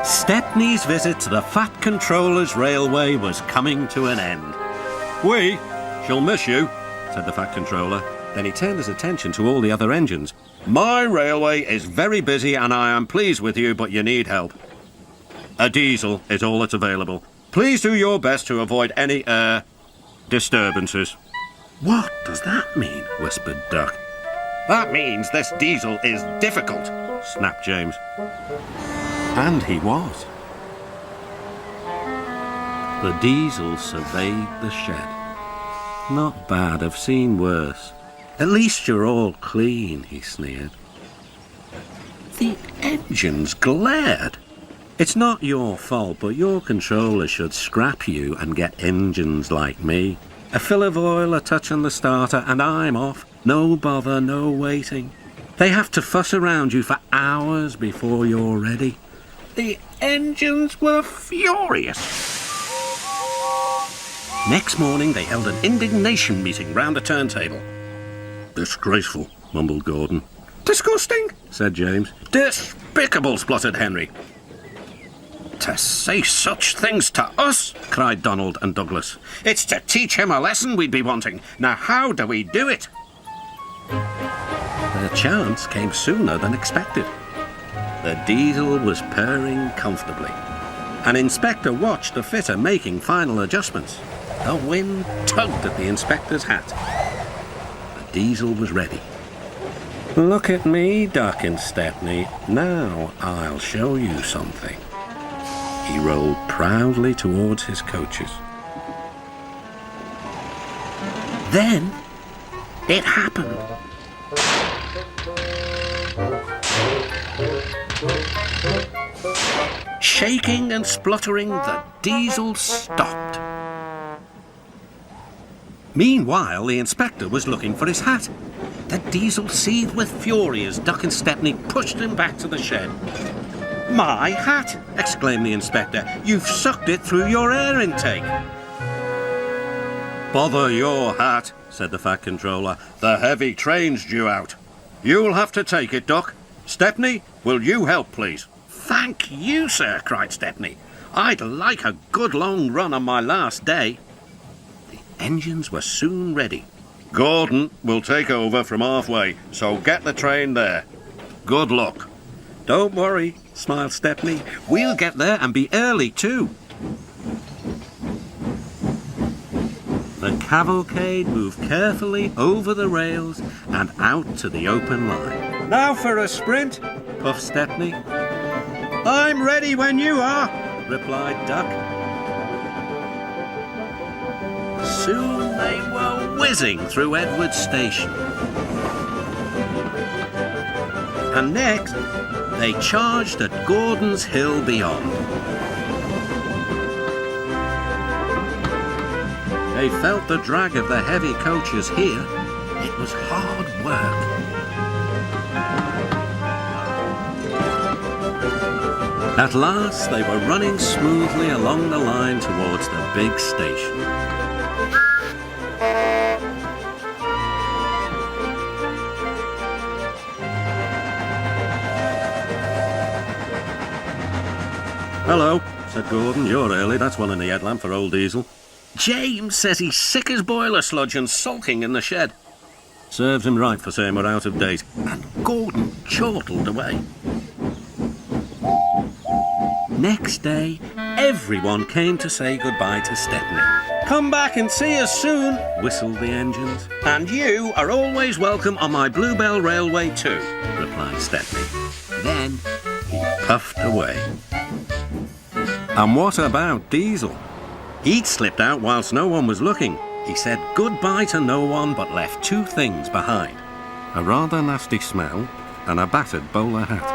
Stepney's visit to the Fat Controller's Railway was coming to an end. "We shall miss you," said the Fat Controller. Then he turned his attention to all the other engines. "My railway is very busy and I am pleased with you, but you need help. A diesel is all that's available. Please do your best to avoid any disturbances." "What does that mean?" whispered Duck. "That means this diesel is difficult," snapped James. And he was. The diesel surveyed the shed. "Not bad, I've seen worse. At least you're all clean," he sneered. The engines glared. "It's not your fault, but your controller should scrap you and get engines like me. A fill of oil, a touch on the starter, and I'm off. No bother, no waiting. They have to fuss around you for hours before you're ready." The engines were furious. Next morning, they held an indignation meeting round a turntable. "Disgraceful," mumbled Gordon. "Disgusting," said James. "Despicable," spluttered Henry. "To say such things to us," cried Donald and Douglas. "It's to teach him a lesson we'd be wanting. Now how do we do it?" The chance came sooner than expected. The diesel was purring comfortably. An inspector watched the fitter making final adjustments. The wind tugged at the inspector's hat. The diesel was ready. "Look at me, Duck and Stepney. Now I'll show you something." He rolled proudly towards his coaches. Then it happened. Shaking and spluttering, the diesel stopped. Meanwhile, the inspector was looking for his hat. The diesel seethed with fury as Duck and Stepney pushed him back to the shed. "My hat!" exclaimed the inspector. "You've sucked it through your air intake." "Bother your hat," said the Fat Controller. "The heavy train's due out. You'll have to take it, Duck. Stepney, will you help, please?" "Thank you, sir," cried Stepney. "I'd like a good long run on my last day." The engines were soon ready. "Gordon will take over from halfway, so get the train there. Good luck." "Don't worry," smiled Stepney. "We'll get there and be early too." The cavalcade moved carefully over the rails and out to the open line. "Now for a sprint," puffed Stepney. "I'm ready when you are," replied Duck. Soon they were whizzing through Edward Station. And next, they charged at Gordon's Hill beyond. They felt the drag of the heavy coaches here. It was hard work. At last, they were running smoothly along the line towards the big station. "Hello," said Gordon. "You're early. That's one in the headlamp for old Diesel." "James says he's sick as boiler sludge and sulking in the shed." "Serves him right for saying we're out of date." And Gordon chortled away. Next day, everyone came to say goodbye to Stepney. "Come back and see us soon," whistled the engines. "And you are always welcome on my Bluebell Railway too," replied Stepney. Then he puffed away. And what about Diesel? He'd slipped out whilst no one was looking. He said goodbye to no one but left two things behind: a rather nasty smell and a battered bowler hat.